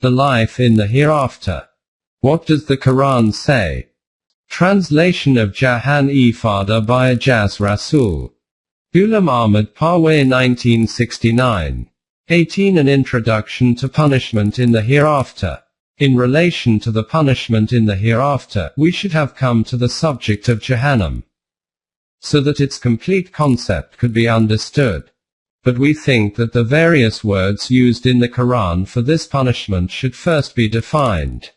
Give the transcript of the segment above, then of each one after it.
The life in the hereafter. What does the Quran say? Translation of Jahan-e-Fada by Ajaz Rasul. Ghulam Ahmad Parwez 1969. 18. An introduction to punishment in the hereafter. In relation to the punishment in the hereafter, we should have come to the subject of Jahannam, so that its complete concept could be understood. But we think that the various words used in the Quran for this punishment should first be defined.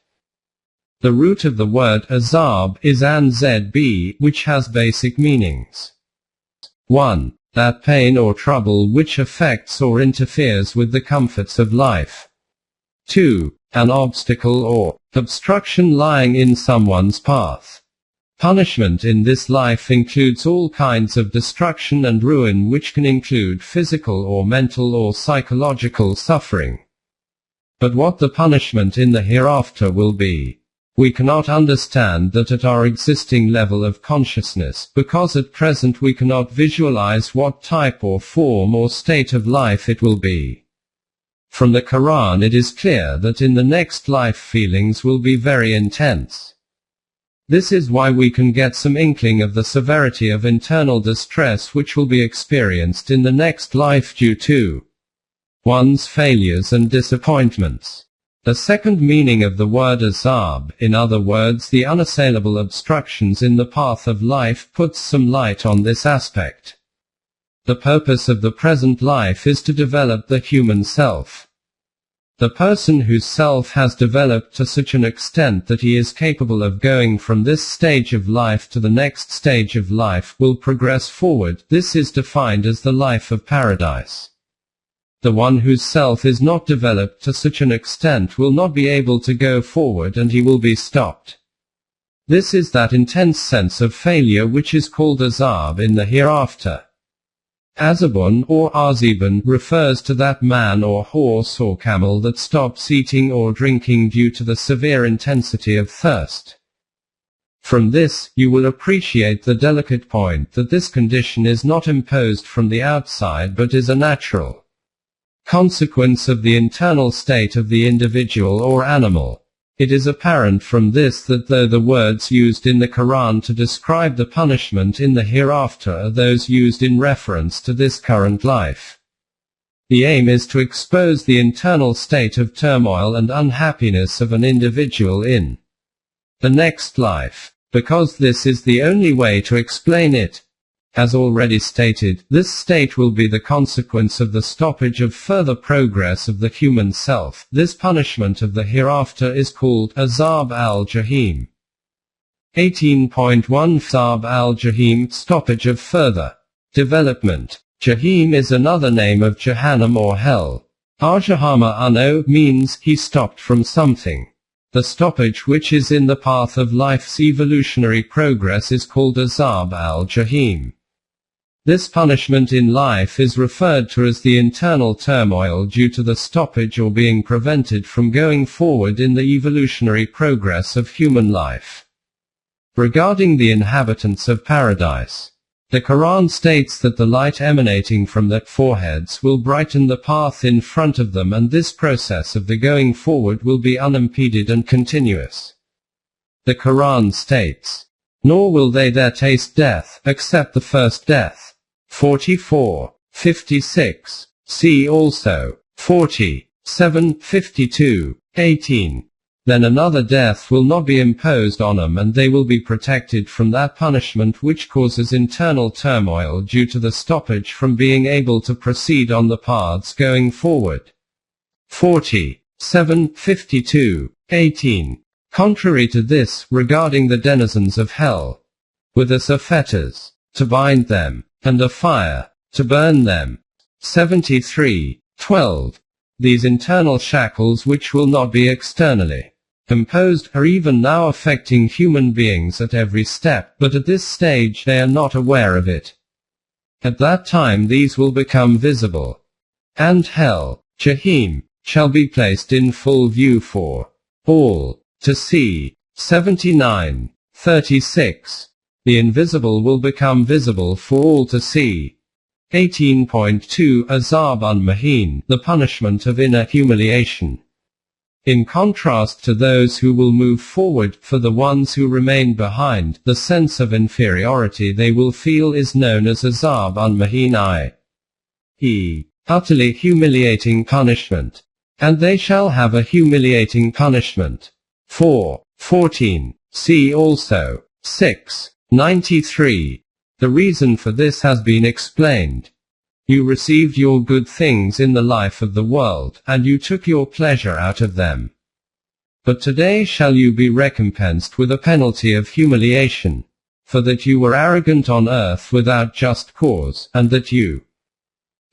The root of the word azab is an-zb, which has basic meanings. 1. That pain or trouble which affects or interferes with the comforts of life. 2. An obstacle or obstruction lying in someone's path. Punishment in this life includes all kinds of destruction and ruin, which can include physical or mental or psychological suffering. But what the punishment in the hereafter will be, we cannot understand that at our existing level of consciousness, because at present we cannot visualize what type or form or state of life it will be. From the Quran it is clear that in the next life feelings will be very intense. This is why we can get some inkling of the severity of internal distress which will be experienced in the next life due to one's failures and disappointments. The second meaning of the word azab, in other words the unassailable obstructions in the path of life, puts some light on this aspect. The purpose of the present life is to develop the human self. The person whose self has developed to such an extent that he is capable of going from this stage of life to the next stage of life will progress forward. This is defined as the life of paradise. The one whose self is not developed to such an extent will not be able to go forward and he will be stopped. This is that intense sense of failure which is called azab in the hereafter. Azabun or azibun refers to that man or horse or camel that stops eating or drinking due to the severe intensity of thirst. From this, you will appreciate the delicate point that this condition is not imposed from the outside but is a natural consequence of the internal state of the individual or animal. It is apparent from this that though the words used in the Quran to describe the punishment in the hereafter are those used in reference to this current life, the aim is to expose the internal state of turmoil and unhappiness of an individual in the next life, because this is the only way to explain it. As already stated, this state will be the consequence of the stoppage of further progress of the human self. This punishment of the hereafter is called Azab al-Jahim. 18.1 Azab al-Jahim, stoppage of further development. Jahim is another name of Jahannam or hell. Arjahama ano means he stopped from something. The stoppage which is in the path of life's evolutionary progress is called Azab al-Jahim. This punishment in life is referred to as the internal turmoil due to the stoppage or being prevented from going forward in the evolutionary progress of human life. Regarding the inhabitants of paradise, the Quran states that the light emanating from their foreheads will brighten the path in front of them, and this process of the going forward will be unimpeded and continuous. The Quran states, "Nor will they there taste death, except the first death." 44:56. See also 47:52-18. Then another death will not be imposed on them, and they will be protected from that punishment which causes internal turmoil due to the stoppage from being able to proceed on the paths going forward. 47:52-18. Contrary to this, regarding the denizens of hell, with us are fetters, to bind them, and a fire, to burn them. 73:12. These internal shackles, which will not be externally imposed, are even now affecting human beings at every step, but at this stage they are not aware of it. At that time these will become visible. And hell, Jahim, shall be placed in full view for all to see. 79:36. The invisible will become visible for all to see. 18.2 Azab al-Mahin, the punishment of inner humiliation. In contrast to those who will move forward, for the ones who remain behind, the sense of inferiority they will feel is known as azab al-mahin, i.e., utterly humiliating punishment. And they shall have a humiliating punishment. 4:14. See also 6:93. The reason for this has been explained. You received your good things in the life of the world, and you took your pleasure out of them. But today shall you be recompensed with a penalty of humiliation, for that you were arrogant on earth without just cause, and that you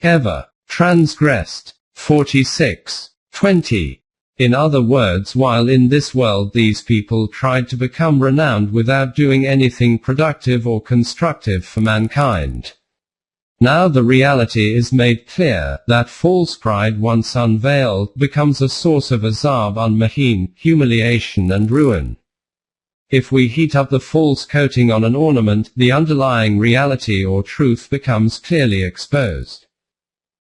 ever transgressed. 46:20. In other words, while in this world these people tried to become renowned without doing anything productive or constructive for mankind. Now the reality is made clear, that false pride once unveiled, becomes a source of azab al-mahin, humiliation and ruin. If we heat up the false coating on an ornament, the underlying reality or truth becomes clearly exposed.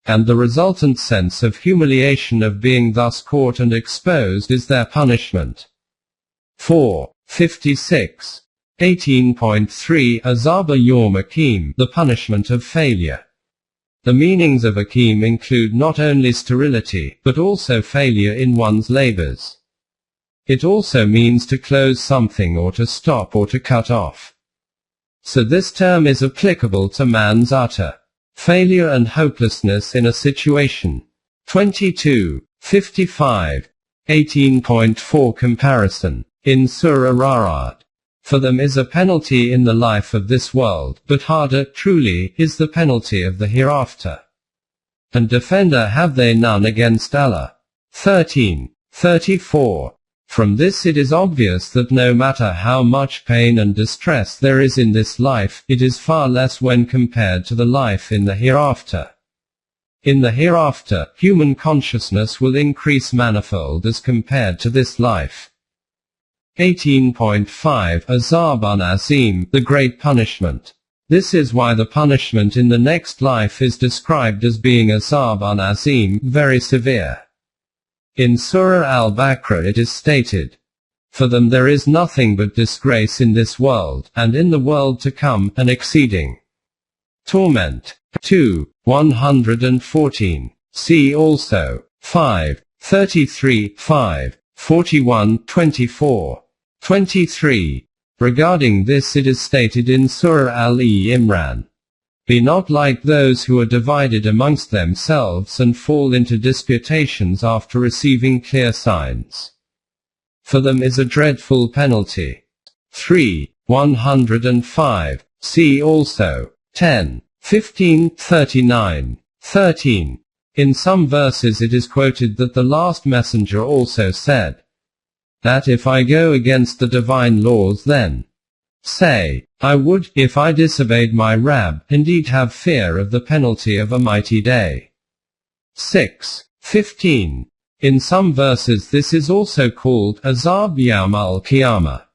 And the resultant sense of humiliation of being thus caught and exposed is their punishment. 4:56. 18.3 Azaba Yawm Akim, the punishment of failure. The meanings of Akim include not only sterility, but also failure in one's labors. It also means to close something or to stop or to cut off. So this term is applicable to man's utter failure and hopelessness in a situation. 22:55. 18.4 Comparison. In Surah Ra'ad. For them is a penalty in the life of this world, but harder, truly, is the penalty of the hereafter. And defender have they none against Allah. 13:34. From this it is obvious that no matter how much pain and distress there is in this life, it is far less when compared to the life in the hereafter. In the hereafter, human consciousness will increase manifold as compared to this life. 18.5 Azab al-Azim, the great punishment. This is why the punishment in the next life is described as being Azab al-Azim, very severe. In Surah Al-Baqarah it is stated, "For them there is nothing but disgrace in this world, and in the world to come, an exceeding torment." 2:114. See also 5:33, 5:41-24. 23. Regarding this it is stated in Surah Al-Imran, "Be not like those who are divided amongst themselves and fall into disputations after receiving clear signs. For them is a dreadful penalty." 3:105. See also 10:15-39, 13. In some verses it is quoted that the last messenger also said, that if I go against the divine laws then say, I would, if I disobeyed my Rabb, indeed have fear of the penalty of a mighty day. 6:15. In some verses this is also called Azab Yawm al-Qiyamah.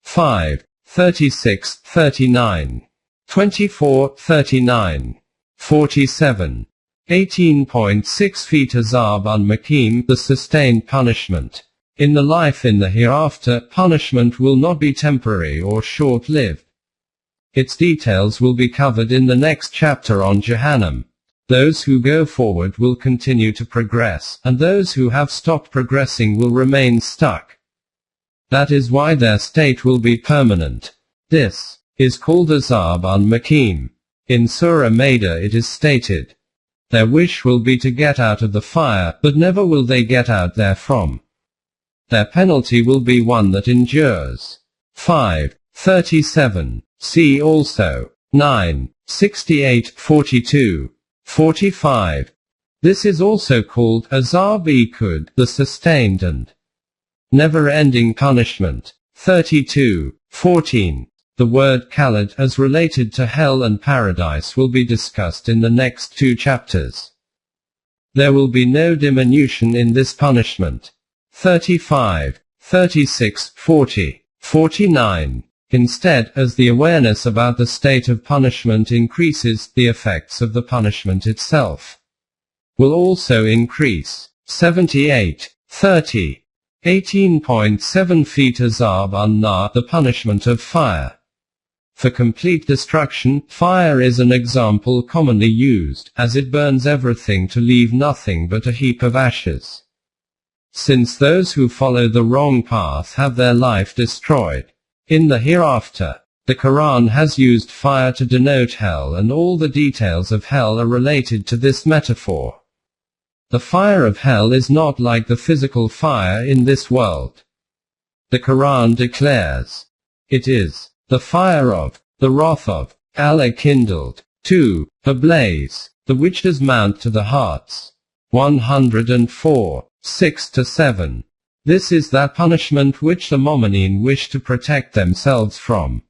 5:36-39, 24:39, 47. 18.6 Feet Azab al-Makim, the sustained punishment. In the life in the hereafter, punishment will not be temporary or short-lived. Its details will be covered in the next chapter on Jahannam. Those who go forward will continue to progress, and those who have stopped progressing will remain stuck. That is why their state will be permanent. This is called Azab al-Makim. In Surah Maida it is stated, their wish will be to get out of the fire, but never will they get out therefrom. Their penalty will be one that endures. 5:37. See also 9:68-42, 45. This is also called Azab-e-Kud, the sustained and never-ending punishment. 32:14. The word Khalid as related to hell and paradise will be discussed in the next two chapters. There will be no diminution in this punishment. 35, 36, 40, 49. Instead, as the awareness about the state of punishment increases, the effects of the punishment itself will also increase. 78, 30. 18.7 feet Azab an-Nar, the punishment of fire. For complete destruction, fire is an example commonly used, as it burns everything to leave nothing but a heap of ashes. Since those who follow the wrong path have their life destroyed. In the hereafter, the Quran has used fire to denote hell, and all the details of hell are related to this metaphor. The fire of hell is not like the physical fire in this world. The Quran declares, "It is the fire of the wrath of Allah kindled to a blaze, the which does mount to the hearts." 104, 6-7. This is that punishment which the Mu'mineen wish to protect themselves from.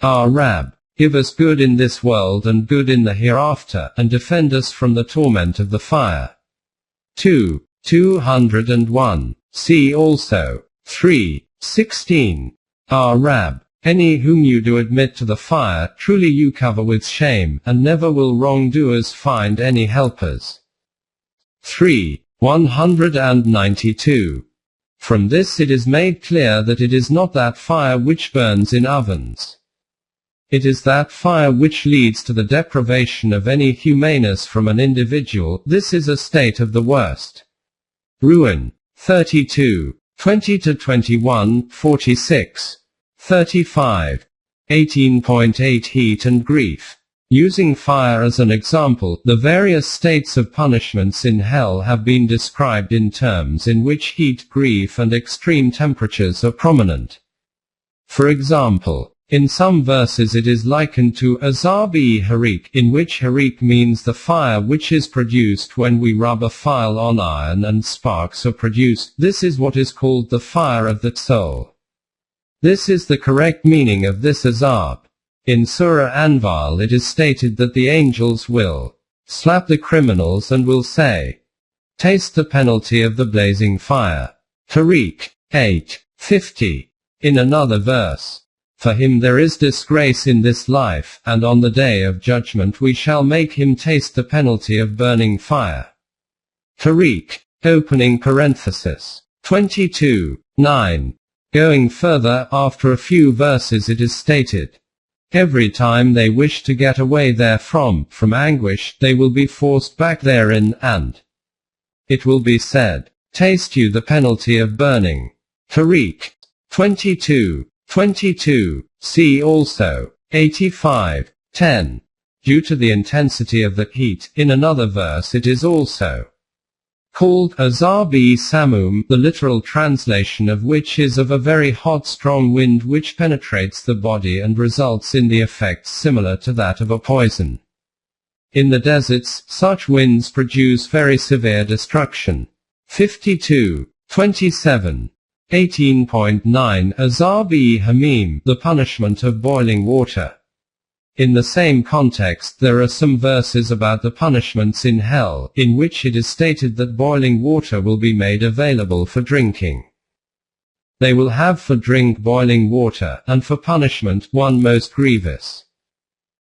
Our Rabb, give us good in this world and good in the hereafter, and defend us from the torment of the fire. 201. See also 3:16. Our Rabb, any whom you do admit to the fire, truly you cover with shame, and never will wrongdoers find any helpers. 192. From this it is made clear that it is not that fire which burns in ovens. It is that fire which leads to the deprivation of any humaneness from an individual. This is a state of the worst ruin. 32. 20-21, 46. 35. 18.8 Heat and grief. Using fire as an example, the various states of punishments in hell have been described in terms in which heat, grief and extreme temperatures are prominent. For example, in some verses it is likened to azab-e-harik, in which harik means the fire which is produced when we rub a file on iron and sparks are produced. This is what is called the fire of the soul. This is the correct meaning of this azab. In Surah Anfal it is stated that the angels will slap the criminals and will say, "Taste the penalty of the blazing fire." Tariq 8:50. In another verse, "For him there is disgrace in this life, and on the day of judgment we shall make him taste the penalty of burning fire." Tariq, opening parenthesis, 22:9. Going further, after a few verses it is stated, "Every time they wish to get away therefrom, from anguish, they will be forced back therein, and it will be said, taste you the penalty of burning." Tariq 22:22. See also 85:10. Due to the intensity of the heat, in another verse it is also called azab-e-samum, the literal translation of which is of a very hot strong wind which penetrates the body and results in the effects similar to that of a poison. In the deserts, such winds produce very severe destruction. 52:27. 18.9 Azab-e-hamim, the punishment of boiling water. In the same context there are some verses about the punishments in hell, in which it is stated that boiling water will be made available for drinking. They will have for drink boiling water, and for punishment, one most grievous.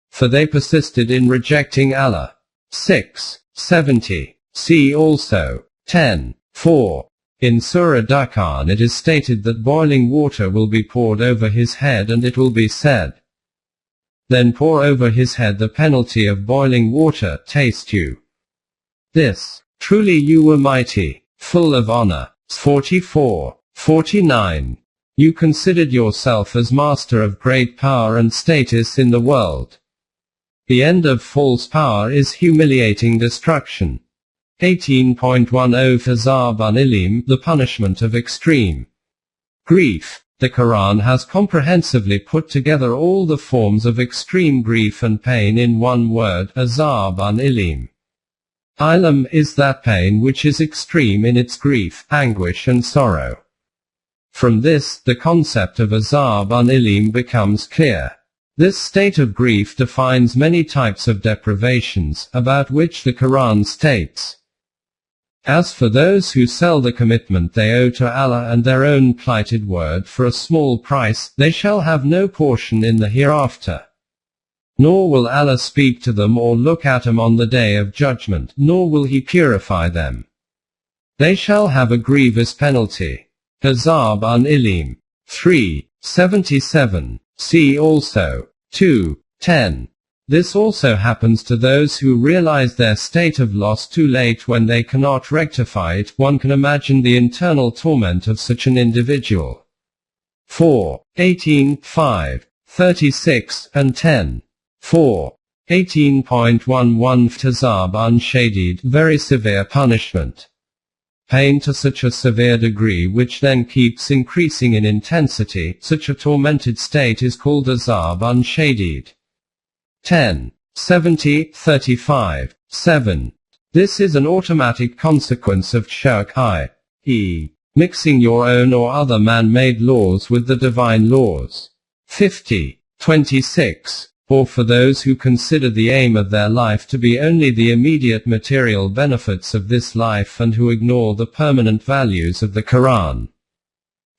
For they persisted in rejecting Allah. 6:70. See also 10:4. In Surah Dukhan it is stated that boiling water will be poured over his head, and it will be said, "Then pour over his head the penalty of boiling water, taste you this. Truly you were mighty, full of honor." 44:49. You considered yourself as master of great power and status in the world. The end of false power is humiliating destruction. 18.10 Azab an-Ilim, the punishment of extreme grief. The Quran has comprehensively put together all the forms of extreme grief and pain in one word, Azab an-Ilim. Ilam is that pain which is extreme in its grief, anguish and sorrow. From this, the concept of Azab an-Ilim becomes clear. This state of grief defines many types of deprivations, about which the Quran states, "As for those who sell the commitment they owe to Allah and their own plighted word for a small price, they shall have no portion in the hereafter. Nor will Allah speak to them or look at them on the day of judgment, nor will He purify them. They shall have a grievous penalty. Azab un-Ilim. 3. 77. See also. 2. 10. This also happens to those who realize their state of loss too late when they cannot rectify it. One can imagine the internal torment of such an individual. 4. 18. 5. 36, and 10. 4. 18.11 Azab un-Shadid, very severe punishment. Pain to such a severe degree which then keeps increasing in intensity, such a tormented state is called Azab un-Shadid. 10. 70, 35, 7. This is an automatic consequence of shirk, i.e., mixing your own or other man-made laws with the divine laws. 50. 26. Or for those who consider the aim of their life to be only the immediate material benefits of this life and who ignore the permanent values of the Quran.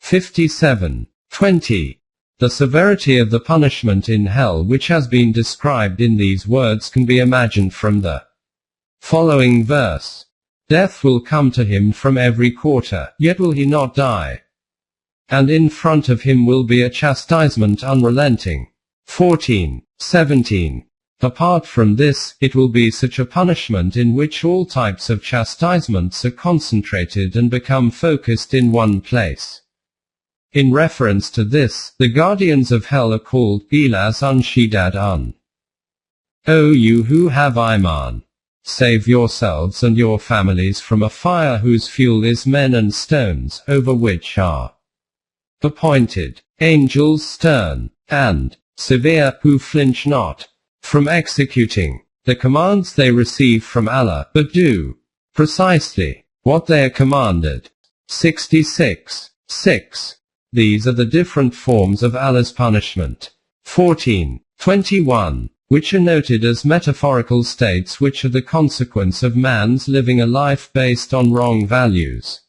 57. 20. The severity of the punishment in hell which has been described in these words can be imagined from the following verse. Death will come to him from every quarter, yet will he not die. And in front of him will be a chastisement unrelenting. 14. 17. Apart from this, it will be such a punishment in which all types of chastisements are concentrated and become focused in one place. In reference to this, the guardians of hell are called Gilaz un-Shidad un. O you who have Iman! Save yourselves and your families from a fire whose fuel is men and stones, over which are appointed angels stern and severe, who flinch not from executing the commands they receive from Allah, but do precisely what they are commanded. 66. 6. These are the different forms of Allah's punishment. 14. 21. Which are noted as metaphorical states which are the consequence of man's living a life based on wrong values.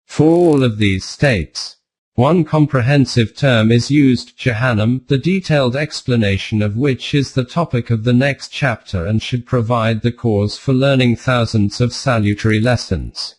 For all of these states, one comprehensive term is used, Jahannam, the detailed explanation of which is the topic of the next chapter and should provide the cause for learning thousands of salutary lessons.